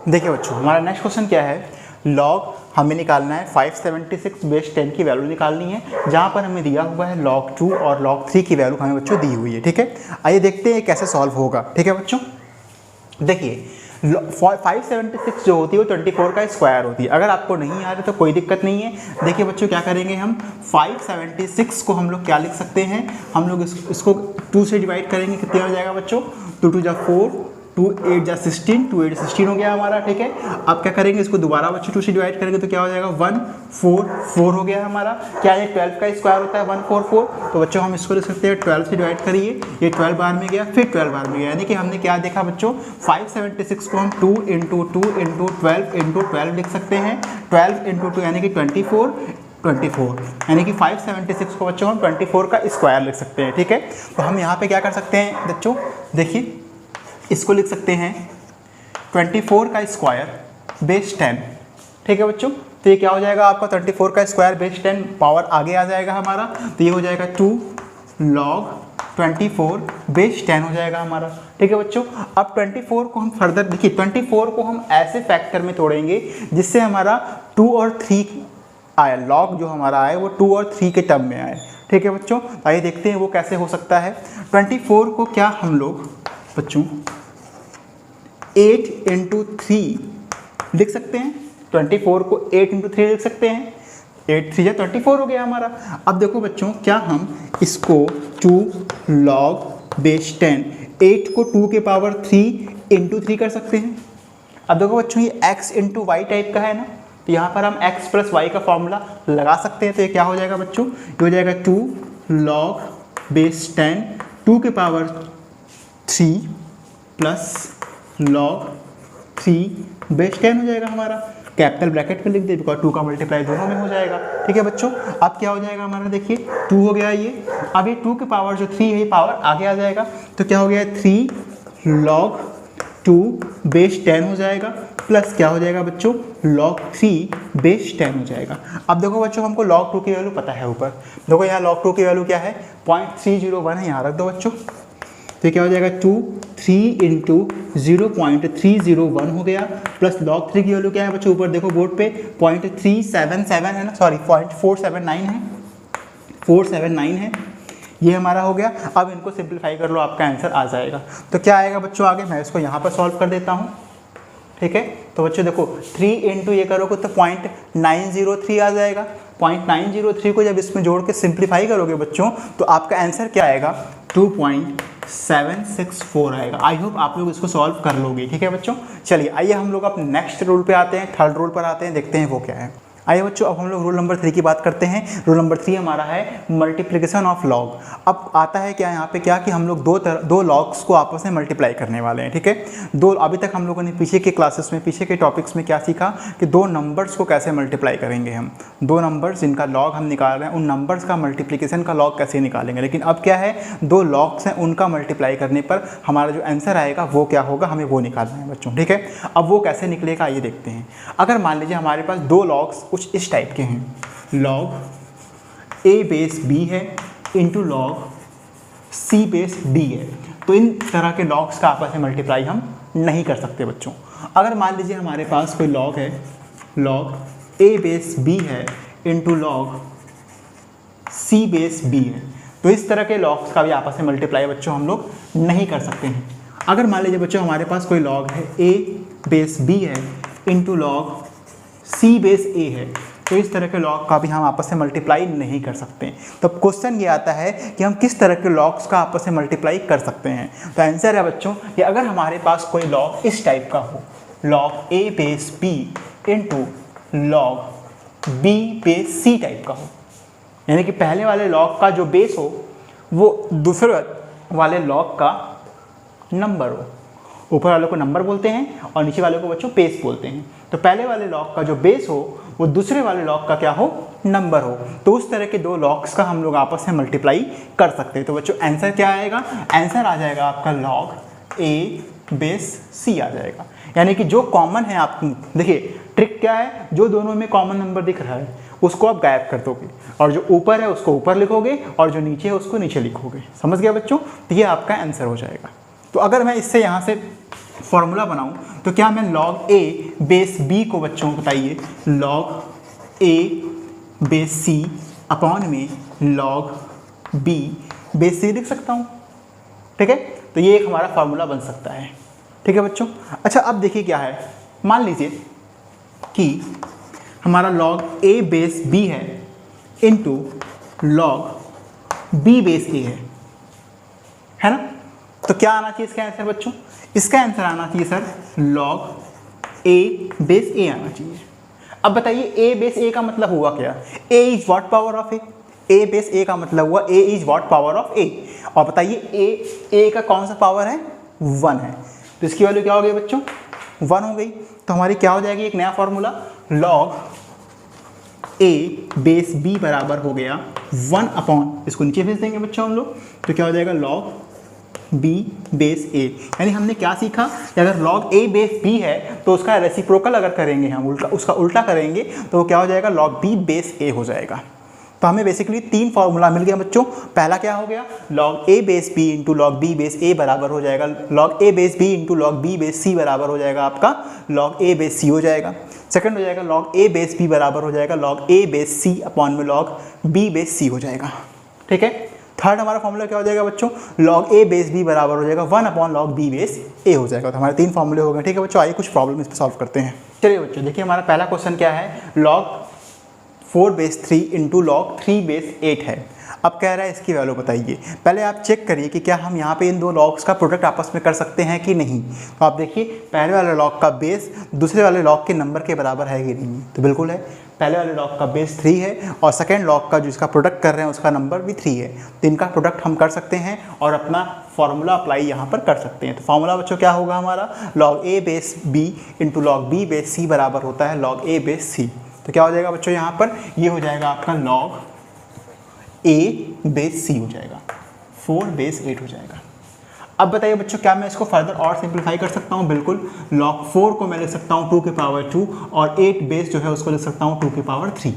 देखिए बच्चों, हमारा नेक्स्ट क्वेश्चन क्या है? लॉग हमें निकालना है 576 बेस 10 की वैल्यू निकालनी है, जहाँ पर हमें दिया हुआ है log 2 और log 3 की वैल्यू हमें बच्चों दी हुई है, ठीक है। आइए देखते हैं कैसे सॉल्व होगा, ठीक है बच्चों। देखिए 576 जो होती है वो 24 का स्क्वायर होती है। अगर आपको नहीं आ रहा तो कोई दिक्कत नहीं है। देखिए बच्चों क्या करेंगे हम, 576 को हम लोग क्या लिख सकते हैं? हम लोग इसको 2 से डिवाइड करेंगे, कितने हो जाएगा बच्चों? 2 2 जा 4, 2 8 जा 16, 2 8 16 हो गया हमारा, ठीक है। अब क्या करेंगे, इसको दोबारा बच्चों 2 से डिवाइड करेंगे तो क्या हो जाएगा? 144 हो गया हमारा। क्या ये 12 का स्क्वायर होता है 144? तो बच्चों हम इसको लिख सकते हैं 12 से डिवाइड करिए, ये 12 बार में गया, फिर 12 बार में गया, यानी कि हमने क्या देखा बच्चों? 576 को हम 2 इंटू 2 इंटू 12 इंटू 12 लिख सकते हैं। 12 इंटू 2 यानी कि 24, यानी कि 576 को बच्चों हम 24 का स्क्वायर लिख सकते हैं, ठीक है। तो हम यहाँ पे क्या कर सकते हैं बच्चों? देखिए इसको लिख सकते हैं 24 का स्क्वायर बेस 10, ठीक है बच्चों। तो ये क्या हो जाएगा आपका? 24 का स्क्वायर बेस 10 पावर आगे आ जाएगा हमारा, तो ये हो जाएगा 2 log 24 बेस 10 हो जाएगा हमारा, ठीक है बच्चों। अब 24 को हम फर्दर, देखिए 24 को हम ऐसे फैक्टर में तोड़ेंगे जिससे हमारा 2 और 3 आए, लॉग जो हमारा आए वो 2 और 3 के टर्म में आए, ठीक है बच्चों। आइए देखते हैं वो कैसे हो सकता है। 24 को क्या हम लोग बच्चों 8 इंटू 3 लिख सकते हैं। 24 को 8 इंटू 3 लिख सकते हैं, 8 3 या 24 हो गया हमारा। अब देखो बच्चों, क्या हम इसको 2 log बेस 10, 8 को 2 के पावर 3 इंटू 3 कर सकते हैं। अब देखो बच्चों, ये x इंटू वाई टाइप का है ना, तो यहाँ पर हम x प्लस वाई का फॉर्मूला लगा सकते हैं। तो ये क्या हो जाएगा बच्चों? ये हो जाएगा 2 log बेस 10 2 के पावर 3 प्लस log 3 बेस 10 हो जाएगा हमारा। कैपिटल ब्रैकेट में लिख दे, बिकॉज 2 का मल्टीप्लाई दोनों में हो जाएगा, ठीक है बच्चों। अब क्या हो जाएगा हमारा? देखिए 2 हो गया ये, अब ये 2 के पावर जो 3 है ये पावर आगे आ जाएगा, तो क्या हो गया? 3 log 2 बेस 10 हो जाएगा, प्लस क्या हो जाएगा बच्चों? log 3 बेस 10 हो जाएगा। अब देखो बच्चों, हमको log 2 की वैल्यू पता है ऊपर, देखो यहाँ log 2 की वैल्यू क्या है? 0.301 है, यहाँ रख दो बच्चों। तो क्या हो जाएगा? 3 इंटू 0.301 हो गया, प्लस log 3 की वैल्यू क्या है बच्चों? ऊपर देखो बोर्ड पे 0.377 है ना, सॉरी 0.479 है, 479 है, ये हमारा हो गया। अब इनको सिंप्लीफाई कर लो, आपका आंसर आ जाएगा। तो क्या आएगा बच्चों आगे? मैं इसको यहाँ पर सॉल्व कर देता हूँ, ठीक है। तो बच्चों देखो 3 इंटू ये करोगे तो 0.903 आ जाएगा। 0.903 को जब इसमें जोड़ के सिंप्लीफाई करोगे बच्चों तो आपका आंसर क्या आएगा? 2.764 आएगा। आई होप आप लोग इसको सॉल्व कर लोगे, ठीक है बच्चों। चलिए आइए हम लोग अब नेक्स्ट रूल पे आते हैं, थर्ड रूल पर आते हैं, देखते हैं वो क्या है। आइए बच्चों, अब हम लोग रूल नंबर 3 की बात करते हैं। रूल नंबर 3 हमारा है मल्टीप्लिकेशन ऑफ लॉग। अब आता है क्या यहाँ पे, क्या कि हम लोग दो लॉग्स को आपस में मल्टीप्लाई करने वाले हैं, ठीक है। अभी तक हम लोगों ने पीछे के क्लासेस में, पीछे के टॉपिक्स में क्या सीखा कि 2 नंबर्स को कैसे मल्टीप्लाई करेंगे हम। 2 नंबर्स जिनका लॉग हम निकाल रहे हैं, उन नंबर्स का मल्टीप्लिकेशन का लॉग कैसे निकालेंगे। लेकिन अब क्या है, 2 लॉग्स हैं, उनका मल्टीप्लाई करने पर हमारा जो आंसर आएगा वो क्या होगा, हमें वो निकालना है बच्चों, ठीक है। अब वो कैसे निकलेगा ये देखते हैं। अगर मान लीजिए हमारे पास 2 लॉग्स कुछ इस टाइप के हैं, log a बेस b है into log c base d है, तो इन तरह के लॉग्स का आपस में मल्टीप्लाई हम नहीं कर सकते बच्चों। अगर मान लीजिए हमारे पास कोई लॉग है, log a बेस b है into log c base b है, तो इस तरह के लॉग्स का भी आपस में मल्टीप्लाई बच्चों हम लोग नहीं कर सकते हैं। अगर मान लीजिए बच्चों हमारे पास कोई लॉग है a बेस b है into log c base a है, तो इस तरह के लॉग का भी हम आपस में मल्टीप्लाई नहीं कर सकते। तो क्वेश्चन ये आता है कि हम किस तरह के लॉग्स का आपस में मल्टीप्लाई कर सकते हैं। तो आंसर है बच्चों कि अगर हमारे पास कोई लॉग इस टाइप का हो, log a base b into log b base c type का हो, यानी कि पहले वाले लॉग का जो बेस हो वो दूसरे वाले लॉग का नंबर हो। ऊपर वाले को नंबर बोलते हैं और नीचे वाले को बच्चों बेस बोलते हैं। तो पहले वाले लॉग का जो बेस हो वो दूसरे वाले लॉग का क्या हो, नंबर हो। तो उस तरह के दो लॉग्स का हम लोग आपस में मल्टीप्लाई कर सकते हैं। तो बच्चों आंसर क्या आएगा, आंसर आ जाएगा आपका लॉग a बेस c आ जाएगा। यानी कि जो कॉमन है आप देखिए ट्रिक क्या है, जो दोनों में कॉमन नंबर दिख रहा है उसको आप गायब कर दोगे और जो ऊपर है उसको ऊपर लिखोगे और जो नीचे है उसको नीचे लिखोगे। समझ गया बच्चों, तो ये आपका आंसर हो जाएगा। तो अगर मैं इससे यहाँ से फॉर्मूला बनाऊँ तो क्या मैं लॉग a बेस b को बच्चों बताइए log a base c upon में लॉग b बेस c लिख सकता हूँ। ठीक है, तो ये एक हमारा फार्मूला बन सकता है। ठीक है बच्चों। अच्छा अब देखिए क्या है, मान लीजिए कि हमारा लॉग a बेस b है into log b base a है ना। तो क्या आना चाहिए इसका आंसर बच्चों, इसका आंसर आना चाहिए sir log a base a आना चाहिए। अब बताइए a बेस a का मतलब हुआ क्या, a is what power of a base a का मतलब हुआ a is what power of a। और बताइए a का कौन सा पावर है, 1 है, तो इसकी वैल्यू क्या हो गई बच्चों, 1 हो गई। तो हमारी क्या हो जाएगी एक नया formula, log a base b बराबर हो गया 1 अपॉन, इसको नीचे भेज देंगे बच्चों हम लोग, तो क्या हो जाएगा लॉग b बेस a। यानी हमने क्या सीखा कि अगर log a बेस b है तो उसका रेसिप्रोकल अगर करेंगे हम उसका उल्टा करेंगे तो वो क्या हो जाएगा log b बेस a हो जाएगा। तो हमें बेसिकली 3 फार्मूला मिल गया बच्चों। पहला क्या हो गया, log a base b into log b base a बराबर हो जाएगा log a base b into log b base c बराबर हो जाएगा आपका log a बेस c हो जाएगा। सेकंड हो जाएगा log a बेस b बराबर हो जाएगा log a base c upon में log b बेस c हो जाएगा। ठीक है। थर्ड हमारा फॉर्मूला क्या हो जाएगा बच्चों, log a बेस b बराबर हो जाएगा 1 upon log b base a हो जाएगा। तो हमारे 3 फॉर्मूले हो गए। ठीक है बच्चों, आइए कुछ प्रॉब्लम इस पर सॉल्व करते हैं। चलिए बच्चों देखिए हमारा पहला क्वेश्चन क्या है, log 4 base 3 into log 3 base 8 है। अब कह रहा है इसकी वैल्यू बताइए। पहले आप चेक करिए कि क्या हम यहाँ पे इन दो लॉग्स का प्रोडक्ट आपस में कर सकते हैं कि नहीं। तो आप देखिए पहले वाले लॉग का बेस दूसरे वाले लॉग के नंबर के बराबर है कि नहीं, तो बिल्कुल है। पहले वाले लॉग का बेस 3 है और सेकेंड लॉग का जो इसका प्रोडक्ट कर रहे हैं उसका नंबर भी 3 है, तो इनका प्रोडक्ट हम कर सकते हैं और अपना फॉर्मूला अप्लाई यहाँ पर कर सकते हैं। तो फॉर्मूला बच्चों क्या होगा हमारा, log a base b into log b base c बराबर होता है log a बेस c। तो क्या हो जाएगा बच्चों यहाँ पर, ये हो जाएगा आपका log a बेस c हो जाएगा, 4 बेस 8 हो जाएगा। अब बताइए बच्चों क्या मैं इसको फर्दर और सिंप्लीफाई कर सकता हूँ, बिल्कुल। log 4 को मैं लिख सकता हूँ 2 की पावर 2 और 8 बेस जो है उसको लिख सकता हूँ 2 की पावर 3।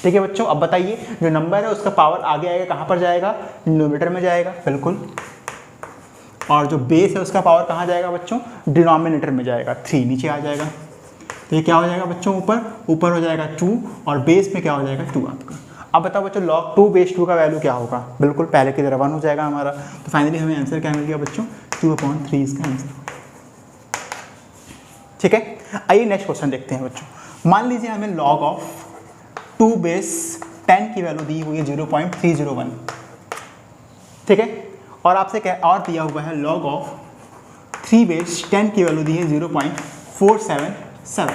ठीक है बच्चों। अब बताइए जो नंबर है उसका पावर आगे आएगा कहाँ पर जाएगा, डिनोमिनेटर में जाएगा, बिल्कुल। और जो बेस है उसका पावर कहाँ जाएगा बच्चों, डिनोमिनेटर में जाएगा, 3 नीचे आ जाएगा। तो ये क्या हो जाएगा बच्चों, ऊपर हो जाएगा 2 और बेस में क्या हो जाएगा 2 आपका। अब बताओ बच्चों log 2 बेस 2 का वैल्यू क्या होगा, बिल्कुल पहले की तरह 1 हो जाएगा हमारा। तो फाइनली हमें आंसर क्या मिल गया बच्चों, 2/3 इसका आंसर। ठीक है। आइए नेक्स्ट क्वेश्चन देखते हैं बच्चों। मान लीजिए हमें log ऑफ 2 बेस 10 की वैल्यू दी हुई है 0.301। ठीक है। और आपसे क्या और दिया हुआ है log ऑफ 3 बेस 10 की वैल्यू दी है 0.477।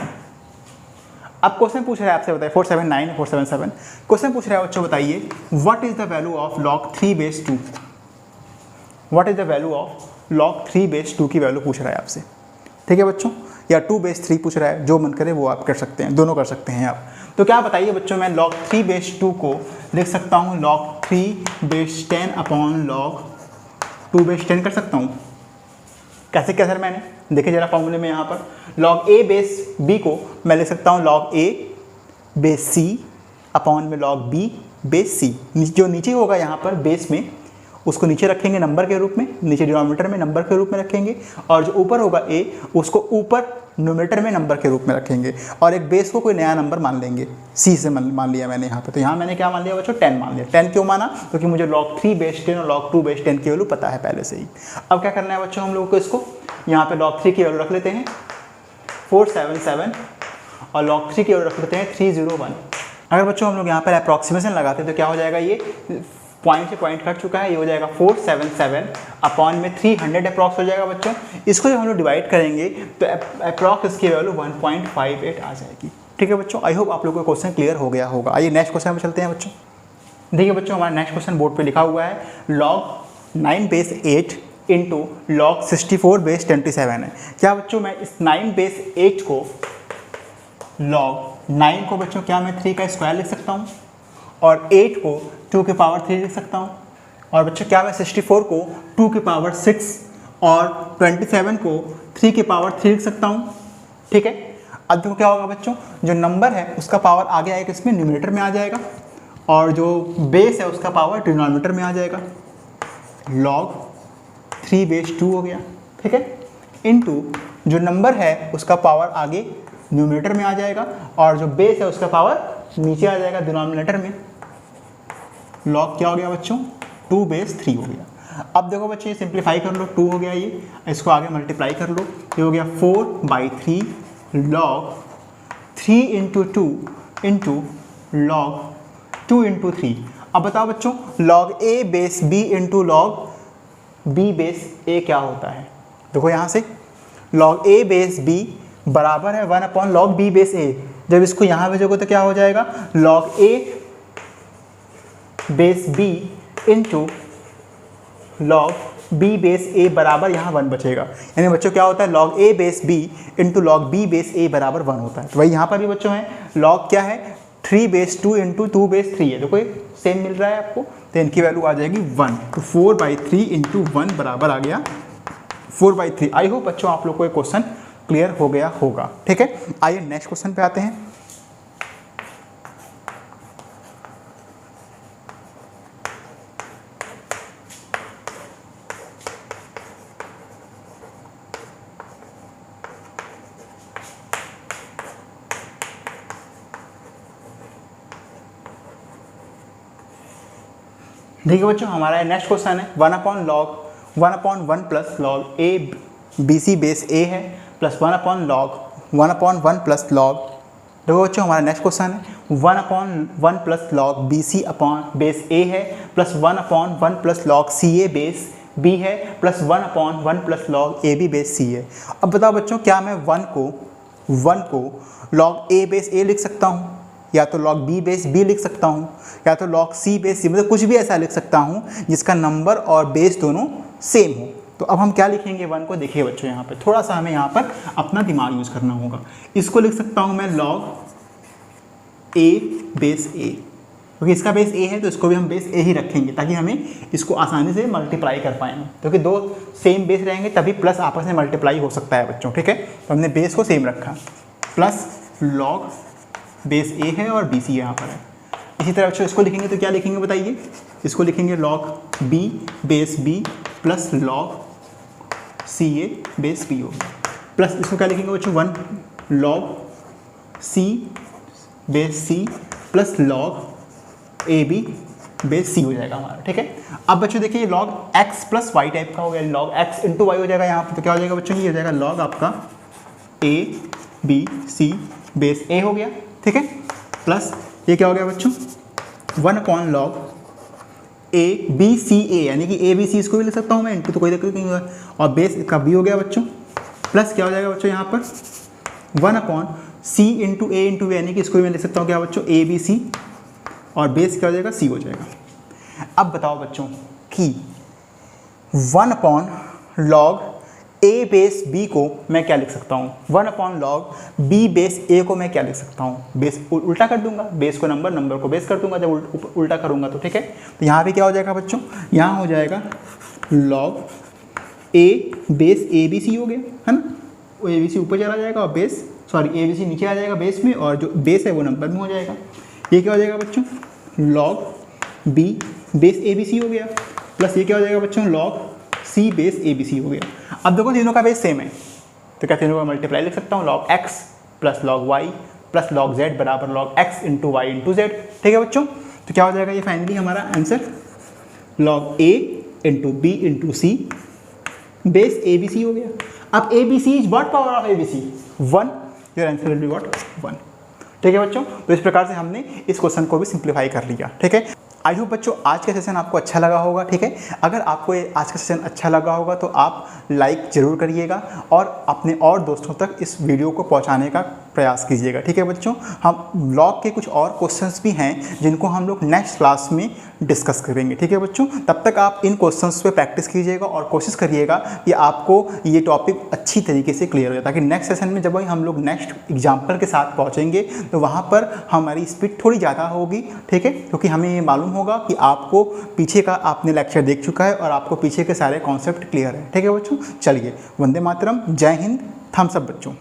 अब क्वेश्चन पूछ रहा है आपसे, बताइए 479 477 क्वेश्चन पूछ रहा है बच्चों, बताइए what is the value of log 3 base 2। What is the value of log 3 base 2 की वैल्यू पूछ रहा है आपसे। ठीक है बच्चों, या 2 बेस 3 पूछ रहा है, जो मन करे वो आप कर सकते हैं, दोनों कर सकते हैं आप। तो क्या बताइए बच्चों, मैं log 3 बेस 2 को लिख सकता हूँ log 3 base 10 upon log 2 base 10 कर सकता हूँ। कैसे क्या सर, मैंने देखिए जरा फॉर्मूले में यहाँ पर log a बेस b को मैं लिख सकता हूँ log a base c upon में log b बेस c। जो नीचे होगा यहाँ पर बेस में उसको नीचे रखेंगे नंबर के रूप में, नीचे डिनोमिनेटर में नंबर के रूप में रखेंगे, और जो ऊपर होगा a उसको ऊपर न्यूमरेटर में नंबर के रूप में रखेंगे, और एक बेस को कोई नया नंबर मान लेंगे, c से मान लिया मैंने यहाँ पे। तो यहाँ मैंने क्या मान लिया बच्चों, 10 मान लिया। 10 क्यों माना, क्योंकि मुझे log 3 बेस 10 और log 2 बेस 10 की वैल्यू पता है पहले से ही। अब क्या करना है बच्चों हम लोगों को, इसको यहाँ पे log 3 की वैल्यू रख लेते हैं 477 और log 3 की ओर रख लेते हैं 301। अगर बच्चों हम लोग यहाँ पर अप्रॉक्सीमेशन लगाते हैं तो क्या हो जाएगा, ये पॉइंट से पॉइंट कट चुका है, ये हो जाएगा 477 अपॉन में 300 अप्रॉक्स हो जाएगा बच्चों। इसको जब हम लोग डिवाइड करेंगे तो अप्रॉक्स इसकी वैल्यू 1.58 आ जाएगी। ठीक है बच्चों, आई होप आप लोगों को क्वेश्चन क्लियर हो गया होगा। आइए नेक्स्ट क्वेश्चन में चलते हैं बच्चों। देखिए बच्चों, हमारा नेक्स्ट क्वेश्चन बोर्ड पे लिखा हुआ है log 9 base 8 into log 64 base 27 है। क्या बच्चों मैं इस 9 बेस 8 को log 9 को बच्चों क्या मैं 3 का स्क्वायर लिख सकता हूँ और 8 को 2 के पावर 3 लिख सकता हूँ, और बच्चों क्या मैं 64 को 2 के पावर 6 और 27 को 3 के पावर 3 लिख सकता हूँ। ठीक है, अब देखो क्या होगा बच्चों, जो नंबर है उसका पावर आगे आएगा, इसमें न्यूमरेटर में आ जाएगा, और जो बेस है उसका पावर डिनोमिनेटर में आ जाएगा। log 3 बेस 2 हो गया। ठीक है, इनटू जो नंबर है उसका पावर आगे न्यूमरेटर में आ जाएगा, और जो बेस है उसका पावर नीचे आ जाएगा डिनोमिनेटर में। log क्या हो गया बच्चों, 2 बेस 3 हो गया। अब देखो बच्चों ये सिंप्लीफाई कर लो, 2 हो गया, ये इसको आगे मल्टीप्लाई कर लो, ये हो गया 4/3 log 3 into 2 into log 2 into 3। अब बताओ बच्चों log a base b into log b base a क्या होता है। देखो यहाँ से log a बेस b बराबर है 1/log b बेस a। जब इसको यहाँ भेजोगे तो क्या हो जाएगा, log a base b into log b base a बराबर यहाँ 1 बचेगा। यानी बच्चों क्या होता है, log a base b into log b base a बराबर 1 होता है। तो वही यहाँ पर भी बच्चों है, log क्या है 3 बेस 2 इंटू 2 बेस 3 है। देखो ये सेम मिल रहा है आपको, तो इनकी वैल्यू आ जाएगी 1। तो 4/3 इंटू 1 बराबर आ गया 4/3। आई होप बच्चों आप लोग को ये क्वेश्चन क्लियर हो गया होगा। ठीक है, आइए नेक्स्ट क्वेश्चन पे आते हैं। देखिए बच्चों, हमारा नेक्स्ट क्वेश्चन है 1/1 plus log A B C base A है प्लस 1/1 प्लस लॉग। देखो बच्चों हमारा नेक्स्ट क्वेश्चन है 1/1 plus log B C upon base A है plus 1/1 plus log C A base B है plus 1/1 plus log A B base C है। अब बताओ बच्चों, क्या मैं 1 को लॉग ए बेस ए लिख सकता हूँ, या तो log b बेस b लिख सकता हूँ, या तो log c बेस c, मतलब कुछ भी ऐसा लिख सकता हूँ जिसका नंबर और बेस दोनों सेम हो। तो अब हम क्या लिखेंगे 1 को, देखिए बच्चों यहाँ पर थोड़ा सा हमें यहाँ पर अपना दिमाग यूज़ करना होगा। इसको लिख सकता हूँ मैं log a बेस a, क्योंकि इसका बेस a है तो इसको भी हम बेस a ही रखेंगे ताकि हमें इसको आसानी से मल्टीप्लाई कर पाएँ, क्योंकि दो सेम बेस रहेंगे तभी प्लस आपस में मल्टीप्लाई हो सकता है बच्चों। ठीक है, तो हमने बेस को सेम रखा, प्लस log बेस ए है और बी सी यहाँ पर है। इसी तरह बच्चों इसको लिखेंगे तो क्या लिखेंगे बताइए, इसको लिखेंगे log b base b plus log C A base b होगा, प्लस इसको क्या लिखेंगे बच्चों 1 log c base c plus log A B base c हो जाएगा हमारा। ठीक है, अब बच्चों देखिए log x plus Y type का हो गया, log x इंटू वाई हो जाएगा यहाँ पर, तो क्या हो जाएगा बच्चों, ये हो जाएगा log आपका a b c base a हो गया। ठीक है, प्लस ये क्या हो गया बच्चों 1/log ए बी सी ए, यानी कि ए बी सी इसको भी लिख सकता हूँ मैं, इंटू तो कोई दिक्कत नहीं होगा, और बेस का बी हो गया बच्चों, प्लस क्या हो जाएगा बच्चों यहाँ पर 1/c इंटू ए इंटू बी, यानी कि इसको भी मैं लिख सकता हूँ क्या बच्चों ए बी सी, और बेस क्या हो जाएगा सी हो जाएगा। अब बताओ बच्चों कि 1/log a बेस b को मैं क्या लिख सकता हूँ, 1/log b बेस a को मैं क्या लिख सकता हूँ, बेस उल्टा कर दूंगा, बेस को नंबर, नंबर को बेस कर दूंगा जब उल्टा करूँगा तो। ठीक है, तो यहाँ पे क्या हो जाएगा बच्चों, यहाँ हो जाएगा log a base a b c हो गया है ना, वो a b c ऊपर चला जाएगा और बेस a b c नीचे आ जाएगा बेस में, और जो बेस है वो नंबर में हो जाएगा। ये क्या हो जाएगा बच्चों log b base a b c हो गया, प्लस ये क्या हो जाएगा बच्चों log c base a b c हो गया। अब देखो तीनों का बेस सेम है तो क्या तीनों का मल्टीप्लाई लिख सकता हूँ, log x plus log y plus log z बराबर log x into Y into Z. ठीक है बच्चों, तो क्या हो जाएगा ये फाइनली हमारा answer log a into B into C base A B C हो गया। अब ABC is what power of ABC 1, your answer will be what 1। ठीक है बच्चों, तो इस प्रकार से हमने इस क्वेश्चन को भी सिंप्लीफाई कर लिया। ठीक है, आई होप बच्चों आज का सेशन आपको अच्छा लगा होगा। ठीक है, अगर आपको ये आज का सेशन अच्छा लगा होगा तो आप लाइक ज़रूर करिएगा और अपने और दोस्तों तक इस वीडियो को पहुंचाने का प्रयास कीजिएगा। ठीक है बच्चों, हम लॉग के कुछ और क्वेश्चंस भी हैं जिनको हम लोग नेक्स्ट क्लास में डिस्कस करेंगे। ठीक है बच्चों, तब तक आप इन क्वेश्चंस पे प्रैक्टिस कीजिएगा और कोशिश करिएगा कि आपको ये टॉपिक अच्छी तरीके से क्लियर हो जाए, ताकि नेक्स्ट सेशन में जब हम लोग नेक्स्ट एग्जाम्पल के साथ पहुँचेंगे तो वहाँ पर हमारी स्पीड थोड़ी ज़्यादा होगी। ठीक है, क्योंकि हमें ये मालूम होगा कि आपको पीछे का आपने लेक्चर देख चुका है और आपको पीछे के सारे कॉन्सेप्ट क्लियर है। ठीक है बच्चों, चलिए, वंदे मातरम, जय हिंद, थम्स अप बच्चों।